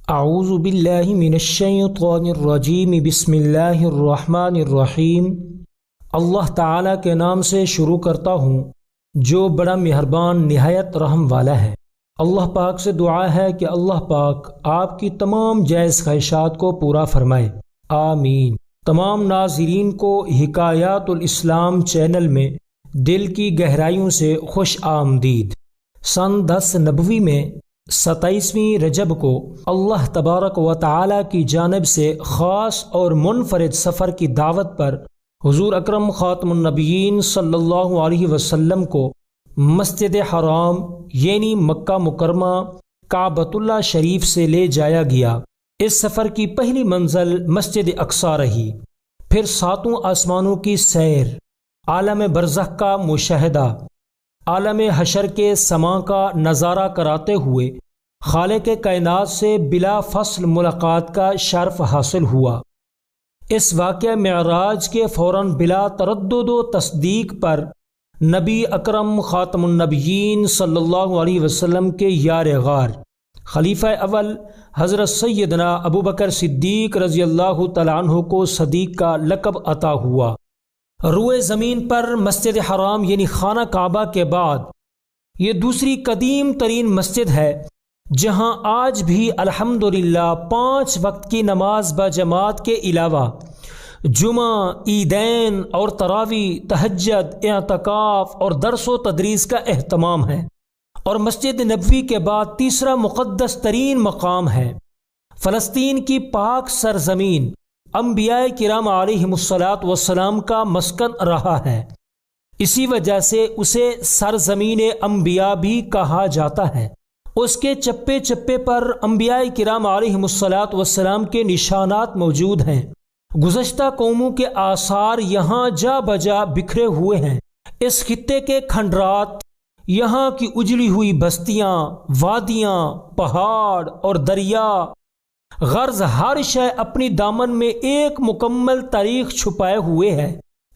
اعوذ باللہ من الشیطان الرجیم بسم اللہ الرحمن الرحیم۔ اللہ تعالیٰ کے نام سے شروع کرتا ہوں جو بڑا مہربان نہایت رحم والا ہے۔ اللہ پاک سے دعا ہے کہ اللہ پاک آپ کی تمام جائز خواہشات کو پورا فرمائے، آمین۔ تمام ناظرین کو حکایات الاسلام چینل میں دل کی گہرائیوں سے خوش آمدید۔ سن 10 نبوی میں 27ویں رجب کو اللہ تبارک و تعالی کی جانب سے خاص اور منفرد سفر کی دعوت پر حضور اکرم خاتم النبیین صلی اللہ علیہ وسلم کو مسجد حرام یعنی مکہ مکرمہ کعبۃ اللہ شریف سے لے جایا گیا۔ اس سفر کی پہلی منزل مسجد اقصی رہی، پھر 7 آسمانوں کی سیر، عالم برزخ کا مشاہدہ، عالم حشر کے سماع کا نظارہ کراتے ہوئے خالق کائنات سے بلا فصل ملاقات کا شرف حاصل ہوا۔ اس واقعہ معراج کے فوراً بلا تردد و تصدیق پر نبی اکرم خاتم النبیین صلی اللہ علیہ وسلم کے یار غار خلیفہ اول حضرت سیدنا ابوبکر صدیق رضی اللہ تعالیٰ عنہ کو صدیق کا لقب عطا ہوا۔ روئے زمین پر مسجد حرام یعنی خانہ کعبہ کے بعد یہ دوسری قدیم ترین مسجد ہے جہاں آج بھی الحمدللہ 5 وقت کی نماز بجماعت کے علاوہ جمعہ، عیدین اور تراویح، تہجد، اعتکاف اور درس و تدریس کا اہتمام ہے، اور مسجد نبوی کے بعد تیسرا مقدس ترین مقام ہے۔ فلسطین کی پاک سرزمین انبیاء کرام علیہم الصلاۃ والسلام کا مسکن رہا ہے، اسی وجہ سے اسے سرزمین انبیاء بھی کہا جاتا ہے۔ اس کے چپے چپے پر انبیاء کرام علیہم الصلاۃ والسلام کے نشانات موجود ہیں۔ گزشتہ قوموں کے آثار یہاں جا بجا بکھرے ہوئے ہیں۔ اس خطے کے کھنڈرات، یہاں کی اجڑی ہوئی بستیاں، وادیاں، پہاڑ اور دریا، غرض ہر شے اپنی دامن میں ایک مکمل تاریخ چھپائے ہوئے ہے۔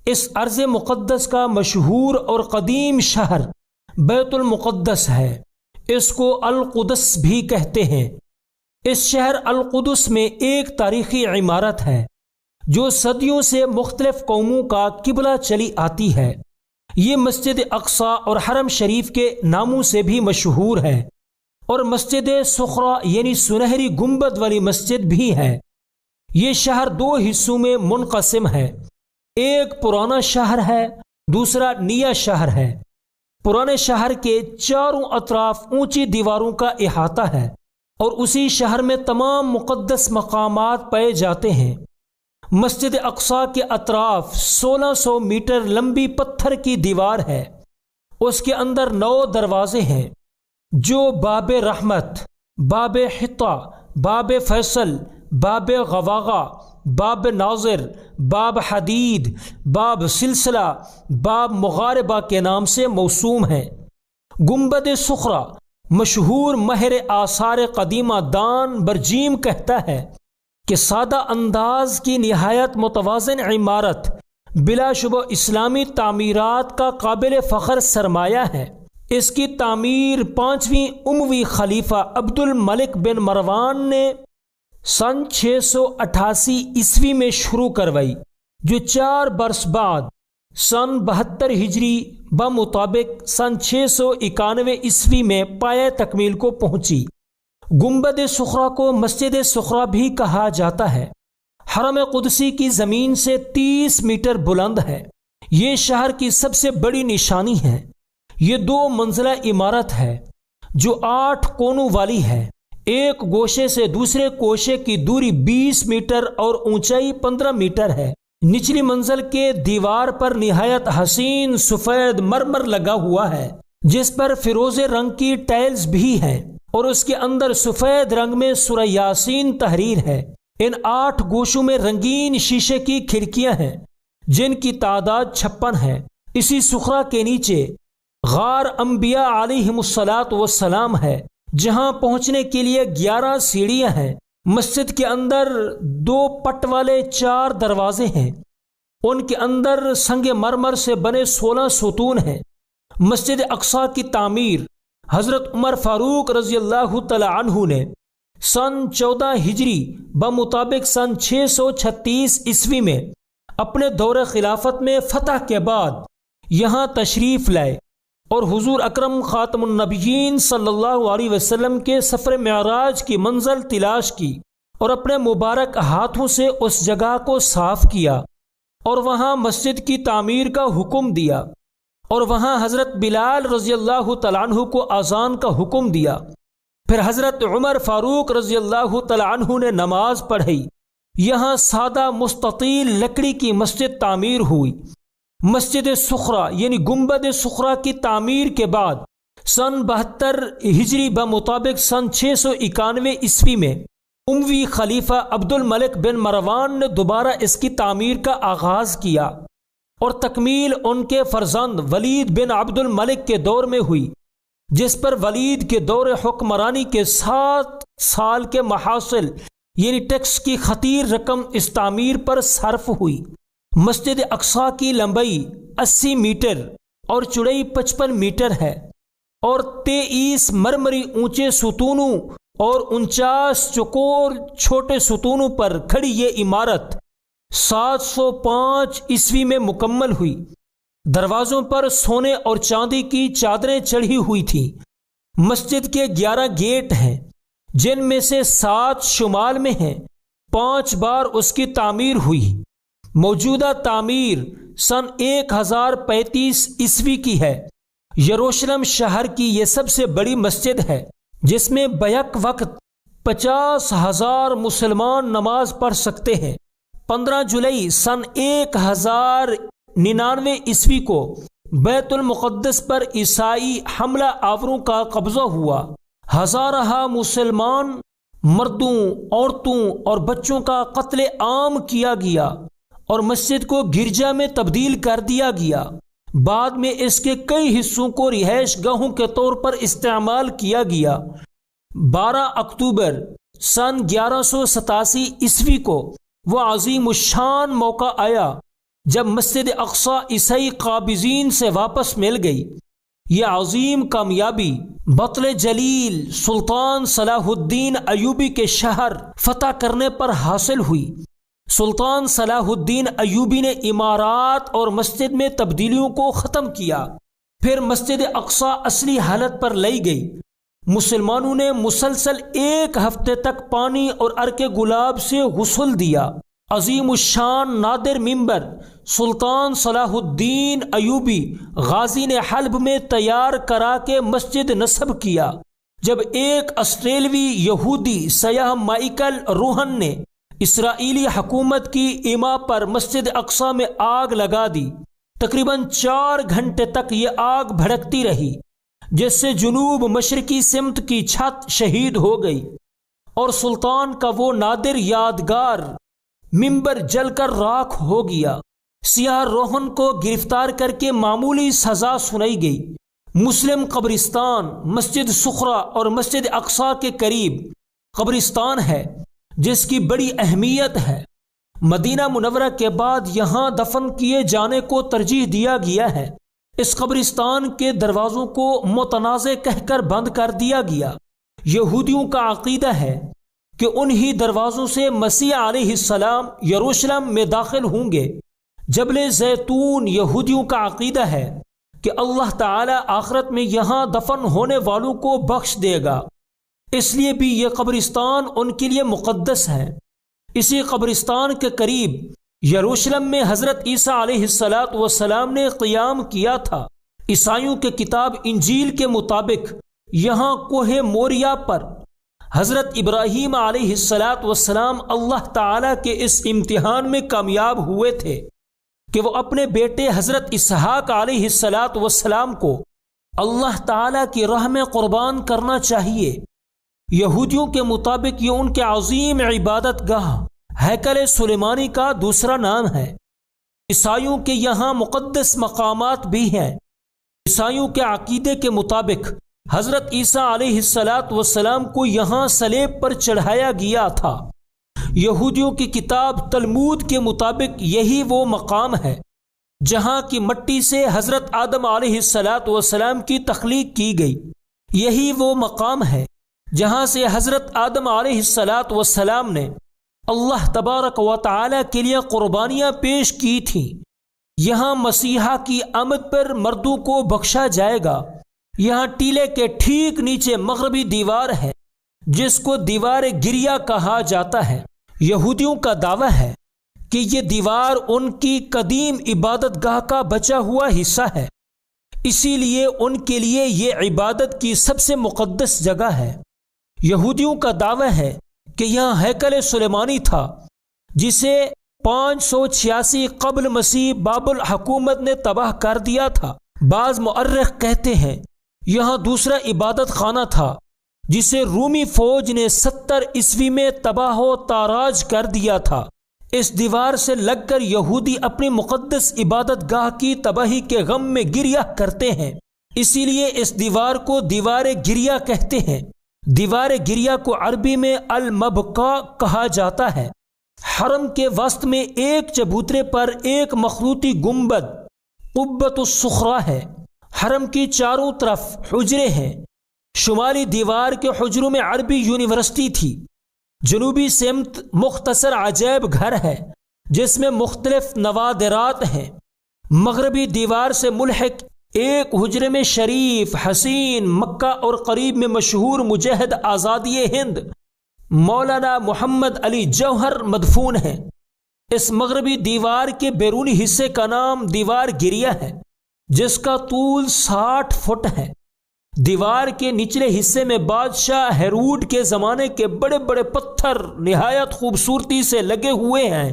اس ارض مقدس کا مشہور اور قدیم شہر بیت المقدس ہے، اس کو القدس بھی کہتے ہیں۔ اس شہر القدس میں ایک تاریخی عمارت ہے جو صدیوں سے مختلف قوموں کا قبلہ چلی آتی ہے۔ یہ مسجد اقصی اور حرم شریف کے ناموں سے بھی مشہور ہے، اور مسجد صخرہ یعنی سنہری گنبد والی مسجد بھی ہے۔ یہ شہر 2 حصوں میں منقسم ہے، ایک پرانا شہر ہے، دوسرا نیا شہر ہے۔ پرانے شہر کے چاروں اطراف اونچی دیواروں کا احاطہ ہے، اور اسی شہر میں تمام مقدس مقامات پائے جاتے ہیں۔ مسجد اقصی کے اطراف 1600 میٹر لمبی پتھر کی دیوار ہے، اس کے اندر 9 دروازے ہیں جو باب رحمت، باب حطہ، باب فیصل، باب غواغہ، باب ناظر، باب حدید، باب سلسلہ، باب مغاربہ کے نام سے موسوم ہیں۔ گنبد صخرہ مشہور ماہر آثار قدیمہ دان برجیم کہتا ہے کہ سادہ انداز کی نہایت متوازن عمارت بلا شبہ اسلامی تعمیرات کا قابل فخر سرمایہ ہے۔ اس کی تعمیر 5ویں اموی خلیفہ عبد الملک بن مروان نے سن 688 عیسوی میں شروع کروائی، جو 4 برس بعد سن 72 ہجری بمطابق سن 691 عیسوی میں پایہ تکمیل کو پہنچی۔ گنبد صخرہ کو مسجد صخرہ بھی کہا جاتا ہے۔ حرم قدسی کی زمین سے 30 میٹر بلند ہے۔ یہ شہر کی سب سے بڑی نشانی ہے۔ یہ 2 منزلہ عمارت ہے جو 8 کونوں والی ہے۔ ایک گوشے سے دوسرے گوشے کی دوری 20 میٹر اور اونچائی 15 میٹر ہے۔ نچلی منزل کے دیوار پر نہایت حسین سفید مرمر لگا ہوا ہے، جس پر فیروزے رنگ کی ٹائلز بھی ہیں، اور اس کے اندر سفید رنگ میں سورہ یاسین تحریر ہے۔ ان 8 گوشوں میں رنگین شیشے کی کھڑکیاں ہیں جن کی تعداد 56 ہے۔ اسی صخرہ کے نیچے غار انبیاء علیہم الصلاۃ والسلام ہے، جہاں پہنچنے کے لیے 11 سیڑھیاں ہیں۔ مسجد کے اندر 2 پٹ والے 4 دروازے ہیں، ان کے اندر سنگ مرمر سے بنے 16 ستون ہیں۔ مسجد اقصی کی تعمیر حضرت عمر فاروق رضی اللہ تعالی عنہ نے سن 14 ہجری بمطابق سن 636 عیسوی میں اپنے دور خلافت میں فتح کے بعد یہاں تشریف لائے اور حضور اکرم خاتم النبیین صلی اللہ علیہ وسلم کے سفر معراج کی منزل تلاش کی اور اپنے مبارک ہاتھوں سے اس جگہ کو صاف کیا اور وہاں مسجد کی تعمیر کا حکم دیا اور وہاں حضرت بلال رضی اللہ تعالیٰ عنہ کو اذان کا حکم دیا۔ پھر حضرت عمر فاروق رضی اللہ تعالیٰ عنہ نے نماز پڑھی۔ یہاں سادہ مستطیل لکڑی کی مسجد تعمیر ہوئی۔ مسجد صخرہ یعنی گنبد صخرہ کی تعمیر کے بعد سن 72 ہجری بمطابق سن 691 عیسوی میں اموی خلیفہ عبد الملک بن مروان نے دوبارہ اس کی تعمیر کا آغاز کیا اور تکمیل ان کے فرزند ولید بن عبد الملک کے دور میں ہوئی، جس پر ولید کے دور حکمرانی کے 7 سال کے محاصل یعنی ٹیکس کی خطیر رقم اس تعمیر پر صرف ہوئی۔ مسجد اقصی کی لمبائی 80 میٹر اور چوڑائی 55 میٹر ہے اور 23 مرمری اونچے ستونوں اور 49 چوکور چھوٹے ستونوں پر کھڑی یہ عمارت 705 عیسوی میں مکمل ہوئی۔ دروازوں پر سونے اور چاندی کی چادریں چڑھی ہوئی تھیں۔ مسجد کے 11 گیٹ ہیں، جن میں سے 7 شمال میں ہیں۔ 5 بار اس کی تعمیر ہوئی۔ موجودہ تعمیر سن 1035 عیسوی کی ہے۔ یروشلم شہر کی یہ سب سے بڑی مسجد ہے، جس میں بیک وقت 50,000 مسلمان نماز پڑھ سکتے ہیں۔ 15 جولائی سن 1099 عیسوی کو بیت المقدس پر عیسائی حملہ آوروں کا قبضہ ہوا۔ ہزارہ مسلمان مردوں، عورتوں اور بچوں کا قتل عام کیا گیا اور مسجد کو گرجا میں تبدیل کر دیا گیا۔ بعد میں اس کے کئی حصوں کو رہائش گاہوں کے طور پر استعمال کیا گیا۔ 12 اکتوبر سن 1187 عیسوی کو وہ عظیم الشان موقع آیا جب مسجد اقصی عیسائی قابضین سے واپس مل گئی۔ یہ عظیم کامیابی بطل جلیل سلطان صلاح الدین ایوبی کے شہر فتح کرنے پر حاصل ہوئی۔ سلطان صلاح الدین ایوبی نے عمارات اور مسجد میں تبدیلیوں کو ختم کیا۔ پھر مسجد اقصی اصلی حالت پر لائی گئی۔ مسلمانوں نے مسلسل 1 ہفتے تک پانی اور عرق گلاب سے غسل دیا۔ عظیم الشان نادر منبر سلطان صلاح الدین ایوبی غازی نے حلب میں تیار کرا کے مسجد نصب کیا۔ جب ایک آسٹریلوی یہودی سیاح مائیکل روہن نے اسرائیلی حکومت کی ایما پر مسجد اقصی میں آگ لگا دی، تقریباً 4 گھنٹے تک یہ آگ بھڑکتی رہی، جس سے جنوب مشرقی سمت کی چھت شہید ہو گئی اور سلطان کا وہ نادر یادگار منبر جل کر راکھ ہو گیا۔ سیاہ روہن کو گرفتار کر کے معمولی سزا سنائی گئی۔ مسلم قبرستان مسجد صخرہ اور مسجد اقصی کے قریب قبرستان ہے، جس کی بڑی اہمیت ہے۔ مدینہ منورہ کے بعد یہاں دفن کیے جانے کو ترجیح دیا گیا ہے۔ اس قبرستان کے دروازوں کو متنازع کہہ کر بند کر دیا گیا۔ یہودیوں کا عقیدہ ہے کہ انہی دروازوں سے مسیح علیہ السلام یروشلم میں داخل ہوں گے۔ جبل زیتون یہودیوں کا عقیدہ ہے کہ اللہ تعالی آخرت میں یہاں دفن ہونے والوں کو بخش دے گا، اس لیے بھی یہ قبرستان ان کے لیے مقدس ہے۔ اسی قبرستان کے قریب یروشلم میں حضرت عیسیٰ علیہ السلام نے قیام کیا تھا۔ عیسائیوں کے کتاب انجیل کے مطابق یہاں کوہ موریا پر حضرت ابراہیم علیہ السلام اللہ تعالیٰ کے اس امتحان میں کامیاب ہوئے تھے کہ وہ اپنے بیٹے حضرت اسحاق علیہ السلام کو اللہ تعالیٰ کی راہ میں قربان کرنا چاہیے۔ یہودیوں کے مطابق یہ ان کے عظیم عبادت گاہ ہیکل سلیمانی کا دوسرا نام ہے۔ عیسائیوں کے یہاں مقدس مقامات بھی ہیں۔ عیسائیوں کے عقیدے کے مطابق حضرت عیسیٰ علیہ السلام کو یہاں صلیب پر چڑھایا گیا تھا۔ یہودیوں کی کتاب تلمود کے مطابق یہی وہ مقام ہے جہاں کی مٹی سے حضرت آدم علیہ السلام کی تخلیق کی گئی۔ یہی وہ مقام ہے جہاں سے حضرت آدم علیہ السلام نے اللہ تبارک و تعالی کے لیے قربانیاں پیش کی تھیں۔ یہاں مسیحا کی آمد پر مردوں کو بخشا جائے گا۔ یہاں ٹیلے کے ٹھیک نیچے مغربی دیوار ہے جس کو دیوار گریا کہا جاتا ہے۔ یہودیوں کا دعویٰ ہے کہ یہ دیوار ان کی قدیم عبادت گاہ کا بچا ہوا حصہ ہے، اسی لیے ان کے لیے یہ عبادت کی سب سے مقدس جگہ ہے۔ یہودیوں کا دعویٰ ہے کہ یہاں ہیکل سلیمانی تھا جسے 586 قبل مسیح بابل حکومت نے تباہ کر دیا تھا۔ بعض مؤرخ کہتے ہیں یہاں دوسرا عبادت خانہ تھا جسے رومی فوج نے 70 عیسوی میں تباہ و تاراج کر دیا تھا۔ اس دیوار سے لگ کر یہودی اپنی مقدس عبادت گاہ کی تباہی کے غم میں گریہ کرتے ہیں، اسی لیے اس دیوار کو دیوار گریا کہتے ہیں۔ دیوار گریا کو عربی میں المبقع کہا جاتا ہے۔ حرم کے وسط میں ایک چبوترے پر ایک مخروطی گنبد قبۃ الصخرہ ہے۔ حرم کی چاروں طرف حجرے ہیں۔ شمالی دیوار کے حجروں میں عربی یونیورسٹی تھی۔ جنوبی سمت مختصر عجائب گھر ہے جس میں مختلف نوادرات ہیں۔ مغربی دیوار سے ملحق ایک حجرے میں شریف، حسین، مکہ اور قریب میں مشہور مجاہد آزادی ہند مولانا محمد علی جوہر مدفون ہیں۔ اس مغربی دیوار کے بیرونی حصے کا نام دیوار گریا ہے جس کا طول 60 فٹ ہے۔ دیوار کے نچلے حصے میں بادشاہ ہیروڈ کے زمانے کے بڑے بڑے پتھر نہایت خوبصورتی سے لگے ہوئے ہیں۔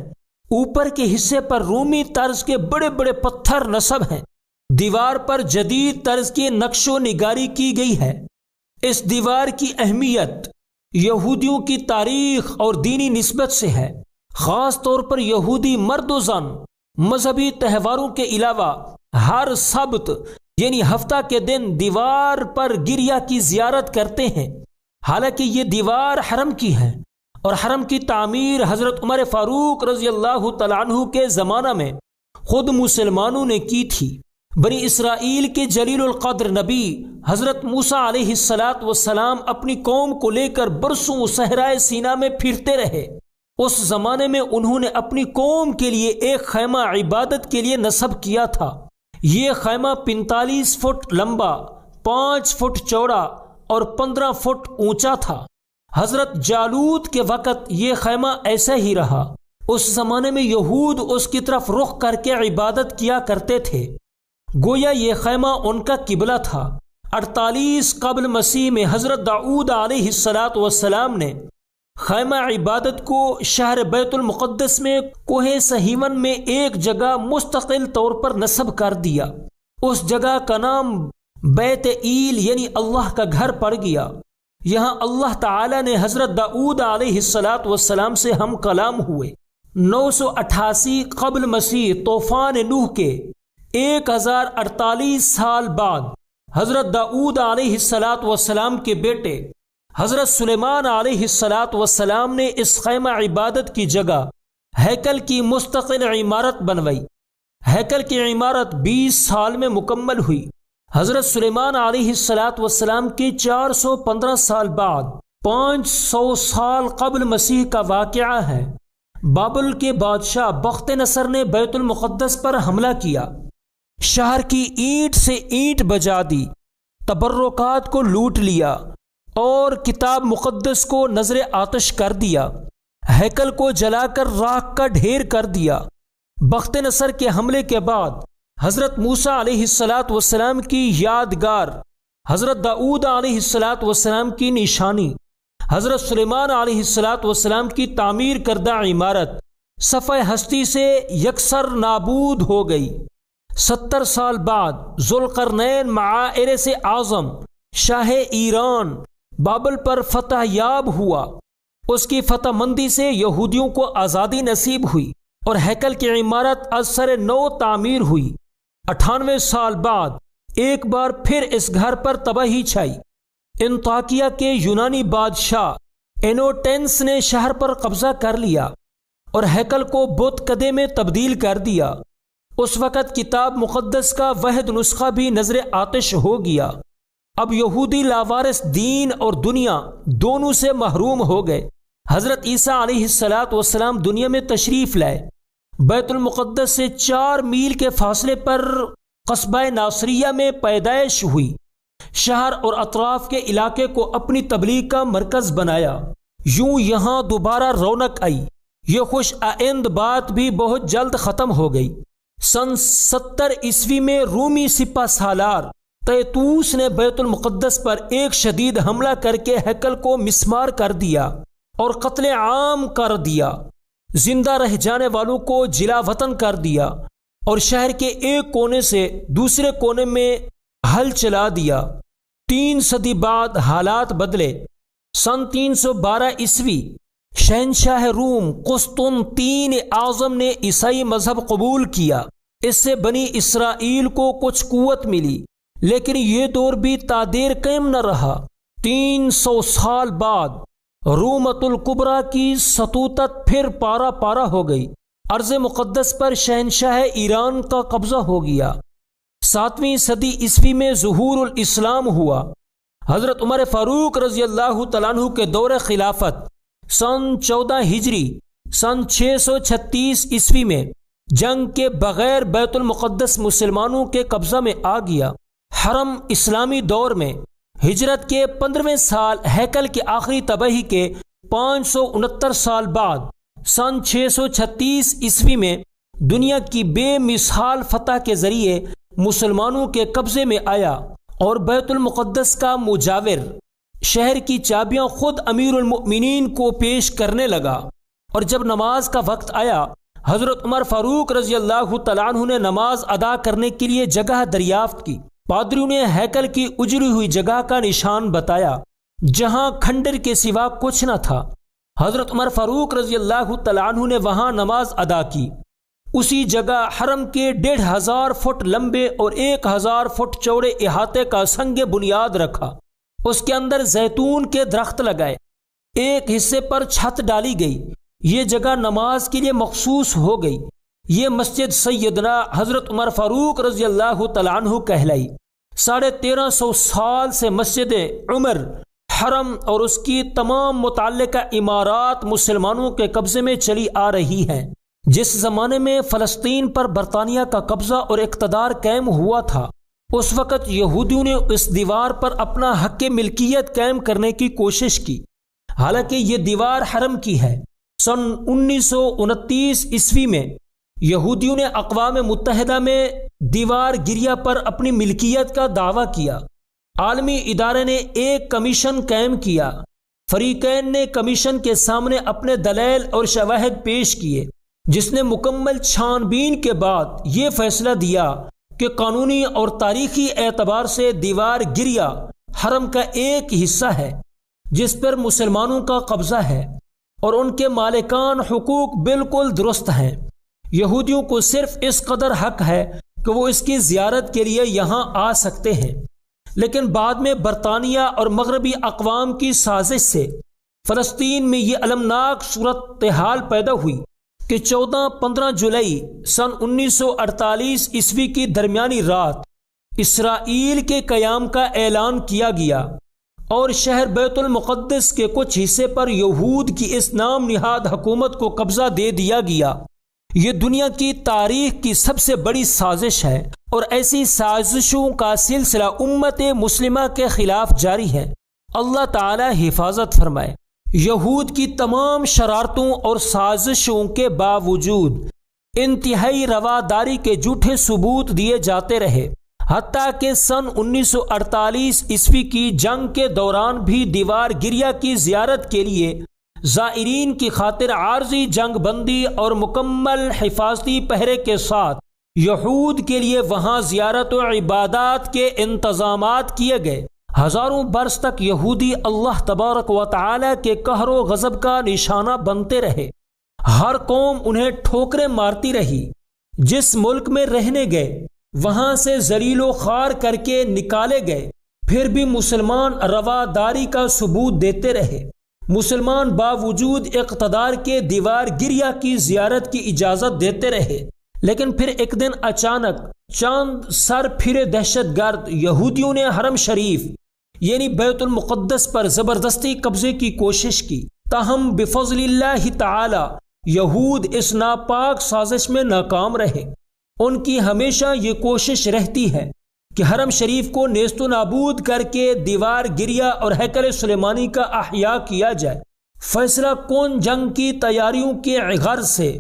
اوپر کے حصے پر رومی طرز کے بڑے بڑے پتھر نصب ہیں۔ دیوار پر جدید طرز کی نقش و نگاری کی گئی ہے۔ اس دیوار کی اہمیت یہودیوں کی تاریخ اور دینی نسبت سے ہے۔ خاص طور پر یہودی مرد و زن مذہبی تہواروں کے علاوہ ہر سبت یعنی ہفتہ کے دن دیوار پر گریا کی زیارت کرتے ہیں۔ حالانکہ یہ دیوار حرم کی ہے اور حرم کی تعمیر حضرت عمر فاروق رضی اللہ تعالیٰ عنہ کے زمانہ میں خود مسلمانوں نے کی تھی۔ بنی اسرائیل کے جلیل القدر نبی حضرت موسیٰ علیہ السلام اپنی قوم کو لے کر برسوں صحرائے سینا میں پھرتے رہے۔ اس زمانے میں انہوں نے اپنی قوم کے لیے ایک خیمہ عبادت کے لیے نصب کیا تھا۔ یہ خیمہ 45 فٹ لمبا، 5 فٹ چوڑا اور 15 فٹ اونچا تھا۔ حضرت جالوت کے وقت یہ خیمہ ایسا ہی رہا۔ اس زمانے میں یہود اس کی طرف رخ کر کے عبادت کیا کرتے تھے، گویا یہ خیمہ ان کا قبلہ تھا۔ 48 قبل مسیح میں حضرت داؤد علیہ السلام نے خیمہ عبادت کو شہر بیت المقدس میں کوہ صہیون میں ایک جگہ مستقل طور پر نصب کر دیا۔ اس جگہ کا نام بیت ایل یعنی اللہ کا گھر پڑ گیا۔ یہاں اللہ تعالی نے حضرت داؤد علیہ السلام سے ہم کلام ہوئے۔ 988 قبل مسیح طوفان نوح کے 1048 سال بعد حضرت داؤد علیہ السلام کے بیٹے حضرت سلیمان علیہ السلام نے اس خیمہ عبادت کی جگہ ہیکل کی مستقل عمارت بنوائی۔ ہیکل کی عمارت 20 سال میں مکمل ہوئی۔ حضرت سلیمان علیہ السلام کے 415 سال بعد 500 سال قبل مسیح کا واقعہ ہے۔ بابل کے بادشاہ بخت نصر نے بیت المقدس پر حملہ کیا، شہر کی اینٹ سے اینٹ بجا دی، تبرکات کو لوٹ لیا اور کتاب مقدس کو نذر آتش کر دیا، ہیکل کو جلا کر راکھ کا ڈھیر کر دیا۔ بخت نصر کے حملے کے بعد حضرت موسیٰ علیہ السلام کی یادگار، حضرت داؤد علیہ السلام کی نشانی، حضرت سلیمان علیہ السلام کی تعمیر کردہ عمارت صفحہ ہستی سے یکسر نابود ہو گئی۔ 70 سال بعد ذوالقرنین معاعرس اعظم شاہ ایران بابل پر فتح یاب ہوا۔ اس کی فتح مندی سے یہودیوں کو آزادی نصیب ہوئی اور ہیکل کی عمارت از سر نو تعمیر ہوئی۔ 98 سال بعد ایک بار پھر اس گھر پر تباہی چھائی۔ انطاکیہ کے یونانی بادشاہ اینوٹینس نے شہر پر قبضہ کر لیا اور ہیکل کو بت کدے میں تبدیل کر دیا۔ اس وقت کتاب مقدس کا واحد نسخہ بھی نذر آتش ہو گیا۔ اب یہودی لاوارث دین اور دنیا دونوں سے محروم ہو گئے۔ حضرت عیسیٰ علیہ السلام دنیا میں تشریف لائے۔ بیت المقدس سے 4 میل کے فاصلے پر قصبہ ناصریہ میں پیدائش ہوئی۔ شہر اور اطراف کے علاقے کو اپنی تبلیغ کا مرکز بنایا۔ یوں یہاں دوبارہ رونق آئی۔ یہ خوش آئند بات بھی بہت جلد ختم ہو گئی۔ سن 70 عیسوی میں رومی سپہ سالار تیتوس نے بیت المقدس پر ایک شدید حملہ کر کے ہیکل کو مسمار کر دیا اور قتل عام کر دیا۔ زندہ رہ جانے والوں کو جلا وطن کر دیا اور شہر کے ایک کونے سے دوسرے کونے میں ہل چلا دیا۔ 3 صدی بعد حالات بدلے۔ سن 312 عیسوی شہنشاہ روم قسطنطین اعظم نے عیسائی مذہب قبول کیا۔ اس سے بنی اسرائیل کو کچھ قوت ملی، لیکن یہ دور بھی تا دیر قائم نہ رہا۔ 300 سال بعد رومۃ الکبریٰ کی سطوطت پھر پارا پارا ہو گئی۔ ارض مقدس پر شہنشاہ ایران کا قبضہ ہو گیا۔ 7ویں صدی عیسوی میں ظہور الاسلام ہوا۔ حضرت عمر فاروق رضی اللہ تعالیٰ عنہ کے دور خلافت سن 14 ہجری سن 636 عیسوی میں جنگ کے بغیر بیت المقدس مسلمانوں کے قبضہ میں آ گیا۔ حرم اسلامی دور میں ہجرت کے 15ویں سال ہیکل کی آخری تباہی کے 569 سال بعد سن 636 عیسوی میں دنیا کی بے مثال فتح کے ذریعے مسلمانوں کے قبضے میں آیا اور بیت المقدس کا مجاور شہر کی چابیاں خود امیر المؤمنین کو پیش کرنے لگا۔ اور جب نماز کا وقت آیا، حضرت عمر فاروق رضی اللہ تعالیٰ عنہ نے نماز ادا کرنے کے لیے جگہ دریافت کی۔ پادریوں نے ہیکل کی اجڑی ہوئی جگہ کا نشان بتایا جہاں کھنڈر کے سوا کچھ نہ تھا۔ حضرت عمر فاروق رضی اللہ تعالیٰ عنہ نے وہاں نماز ادا کی۔ اسی جگہ حرم کے 1500 فٹ لمبے اور 1000 فٹ چوڑے احاطے کا سنگ بنیاد رکھا۔ اس کے اندر زیتون کے درخت لگائے۔ ایک حصے پر چھت ڈالی گئی۔ یہ جگہ نماز کے لیے مخصوص ہو گئی۔ یہ مسجد سیدنا حضرت عمر فاروق رضی اللہ تعالیٰ عنہ کہلائی۔ 1350 سال سے مسجد عمر، حرم اور اس کی تمام متعلقہ عمارات مسلمانوں کے قبضے میں چلی آ رہی ہیں۔ جس زمانے میں فلسطین پر برطانیہ کا قبضہ اور اقتدار قائم ہوا تھا، اس وقت یہودیوں نے اس دیوار پر اپنا حق ملکیت قائم کرنے کی کوشش کی، حالانکہ یہ دیوار حرم کی ہے۔ سن 1929 عیسوی میں یہودیوں نے اقوام متحدہ میں دیوار گریا پر اپنی ملکیت کا دعویٰ کیا۔ عالمی ادارے نے ایک کمیشن قائم کیا۔ فریقین نے کمیشن کے سامنے اپنے دلائل اور شواہد پیش کیے، جس نے مکمل چھان بین کے بعد یہ فیصلہ دیا کہ قانونی اور تاریخی اعتبار سے دیوار گریا حرم کا ایک حصہ ہے جس پر مسلمانوں کا قبضہ ہے اور ان کے مالکان حقوق بالکل درست ہیں۔ یہودیوں کو صرف اس قدر حق ہے کہ وہ اس کی زیارت کے لیے یہاں آ سکتے ہیں، لیکن بعد میں برطانیہ اور مغربی اقوام کی سازش سے فلسطین میں یہ المناک صورتحال پیدا ہوئی کہ 14-15 جولائی سن 1948 عیسوی کی درمیانی رات اسرائیل کے قیام کا اعلان کیا گیا اور شہر بیت المقدس کے کچھ حصے پر یہود کی اس نام نہاد حکومت کو قبضہ دے دیا گیا۔ یہ دنیا کی تاریخ کی سب سے بڑی سازش ہے اور ایسی سازشوں کا سلسلہ امت مسلمہ کے خلاف جاری ہے۔ اللہ تعالی حفاظت فرمائے۔ یہود کی تمام شرارتوں اور سازشوں کے باوجود انتہائی رواداری کے جھوٹے ثبوت دیے جاتے رہے، حتیٰ کہ سن 1948 عیسوی کی جنگ کے دوران بھی دیوار گریا کی زیارت کے لیے زائرین کی خاطر عارضی جنگ بندی اور مکمل حفاظتی پہرے کے ساتھ یہود کے لیے وہاں زیارت و عبادات کے انتظامات کیے گئے۔ ہزاروں برس تک یہودی اللہ تبارک و تعالی کے قہر و غضب کا نشانہ بنتے رہے۔ ہر قوم انہیں ٹھوکریں مارتی رہی۔ جس ملک میں رہنے گئے وہاں سے ذلیل و خوار کر کے نکالے گئے، پھر بھی مسلمان رواداری کا ثبوت دیتے رہے۔ مسلمان باوجود اقتدار کے دیوار گریا کی زیارت کی اجازت دیتے رہے، لیکن پھر ایک دن اچانک چاند سر پھرے دہشت گرد یہودیوں نے حرم شریف یعنی بیت المقدس پر زبردستی قبضے کی کوشش کی، تاہم بفضل اللہ تعالی یہود اس ناپاک سازش میں ناکام رہے۔ ان کی ہمیشہ یہ کوشش رہتی ہے کہ حرم شریف کو نیست و نابود کر کے دیوار گریا اور ہیکل سلیمانی کا احیاء کیا جائے۔ فیصلہ کون جنگ کی تیاریوں کے غرض سے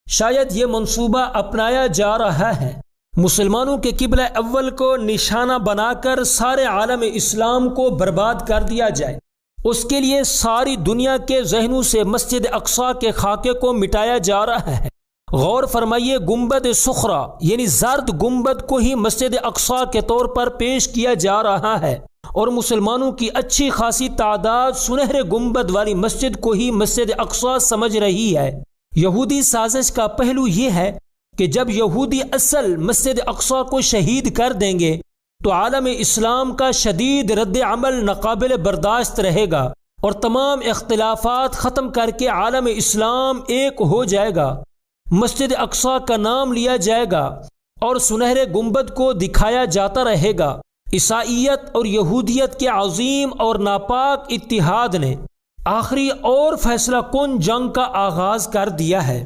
شاید یہ منصوبہ اپنایا جا رہا ہے، مسلمانوں کے قبلہ اول کو نشانہ بنا کر سارے عالم اسلام کو برباد کر دیا جائے۔ اس کے لیے ساری دنیا کے ذہنوں سے مسجد اقصی کے خاکے کو مٹایا جا رہا ہے۔ غور فرمائیے، گنبد صخرہ یعنی زرد گنبد کو ہی مسجد اقصی کے طور پر پیش کیا جا رہا ہے، اور مسلمانوں کی اچھی خاصی تعداد سنہرے گنبد والی مسجد کو ہی مسجد اقصی سمجھ رہی ہے۔ یہودی سازش کا پہلو یہ ہے کہ جب یہودی اصل مسجد اقصی کو شہید کر دیں گے تو عالم اسلام کا شدید رد عمل ناقابل برداشت رہے گا، اور تمام اختلافات ختم کر کے عالم اسلام ایک ہو جائے گا۔ مسجد اقصی کا نام لیا جائے گا اور سنہرے گنبد کو دکھایا جاتا رہے گا۔ عیسائیت اور یہودیت کے عظیم اور ناپاک اتحاد نے آخری اور فیصلہ کن جنگ کا آغاز کر دیا ہے۔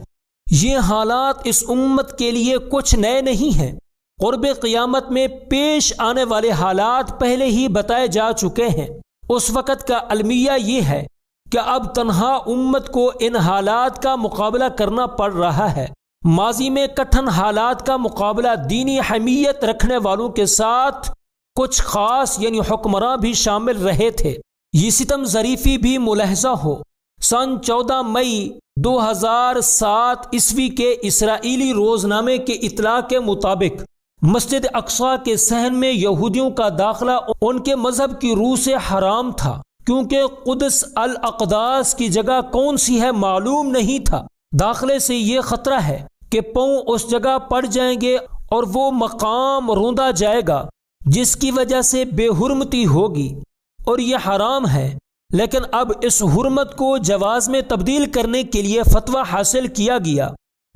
یہ حالات اس امت کے لیے کچھ نئے نہیں ہیں، قرب قیامت میں پیش آنے والے حالات پہلے ہی بتائے جا چکے ہیں۔ اس وقت کا المیہ یہ ہے کہ اب تنہا امت کو ان حالات کا مقابلہ کرنا پڑ رہا ہے۔ ماضی میں کٹھن حالات کا مقابلہ دینی حمیت رکھنے والوں کے ساتھ کچھ خاص یعنی حکمراں بھی شامل رہے تھے۔ یہ ستم ظریفی بھی ملاحظہ ہو۔ سن 14 مئی 2007 عیسوی کے اسرائیلی روزنامے کے اطلاع کے مطابق مسجد اقصی کے صحن میں یہودیوں کا داخلہ ان کے مذہب کی روح سے حرام تھا، کیونکہ قدس الاقداس کی جگہ کون سی ہے معلوم نہیں تھا۔ داخلے سے یہ خطرہ ہے کہ پاؤں اس جگہ پڑ جائیں گے اور وہ مقام روندا جائے گا، جس کی وجہ سے بے حرمتی ہوگی، اور یہ حرام ہے۔ لیکن اب اس حرمت کو جواز میں تبدیل کرنے کے لیے فتویٰ حاصل کیا گیا۔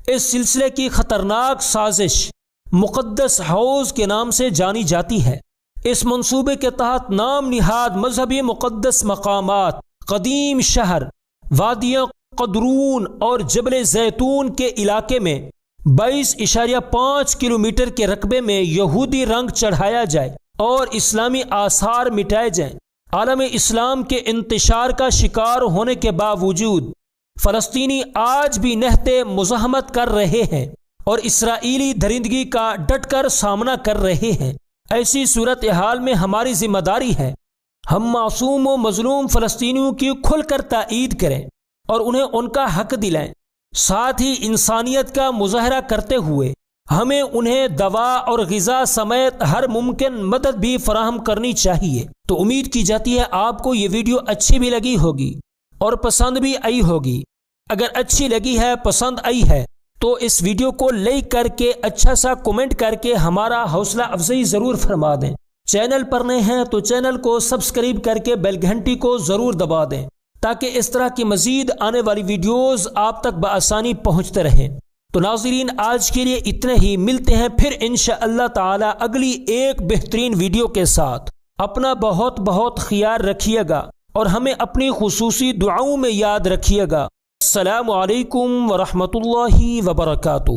اس سلسلے کی خطرناک سازش مقدس ہاؤس کے نام سے جانی جاتی ہے۔ اس منصوبے کے تحت نام نہاد مذہبی مقدس مقامات، قدیم شہر، وادیاں قدرون اور جبل زیتون کے علاقے میں 22.5 کلومیٹر کے رقبے میں یہودی رنگ چڑھایا جائے اور اسلامی آثار مٹائے جائیں۔ عالم اسلام کے انتشار کا شکار ہونے کے باوجود فلسطینی آج بھی نہت مزاحمت کر رہے ہیں اور اسرائیلی درندگی کا ڈٹ کر سامنا کر رہے ہیں۔ ایسی صورتحال میں ہماری ذمہ داری ہے ہم معصوم و مظلوم فلسطینیوں کی کھل کر تائید کریں اور انہیں ان کا حق دلائیں۔ ساتھ ہی انسانیت کا مظاہرہ کرتے ہوئے ہمیں انہیں دوا اور غذا سمیت ہر ممکن مدد بھی فراہم کرنی چاہیے۔ تو امید کی جاتی ہے آپ کو یہ ویڈیو اچھی بھی لگی ہوگی اور پسند بھی آئی ہوگی۔ اگر اچھی لگی ہے، پسند آئی ہے، تو اس ویڈیو کو لائک کر کے اچھا سا کومنٹ کر کے ہمارا حوصلہ افزائی ضرور فرما دیں۔ چینل پر نئے ہیں تو چینل کو سبسکرائب کر کے بیل گھنٹی کو ضرور دبا دیں تاکہ اس طرح کی مزید آنے والی ویڈیوز آپ تک بآسانی پہنچتے رہیں۔ تو ناظرین، آج کے لیے اتنے ہی، ملتے ہیں پھر انشاءاللہ تعالی اگلی ایک بہترین ویڈیو کے ساتھ۔ اپنا بہت بہت خیال رکھیے گا اور ہمیں اپنی خصوصی دعاؤں میں یاد رکھیے گا۔ السلام علیکم ورحمۃ اللہ وبرکاتہ۔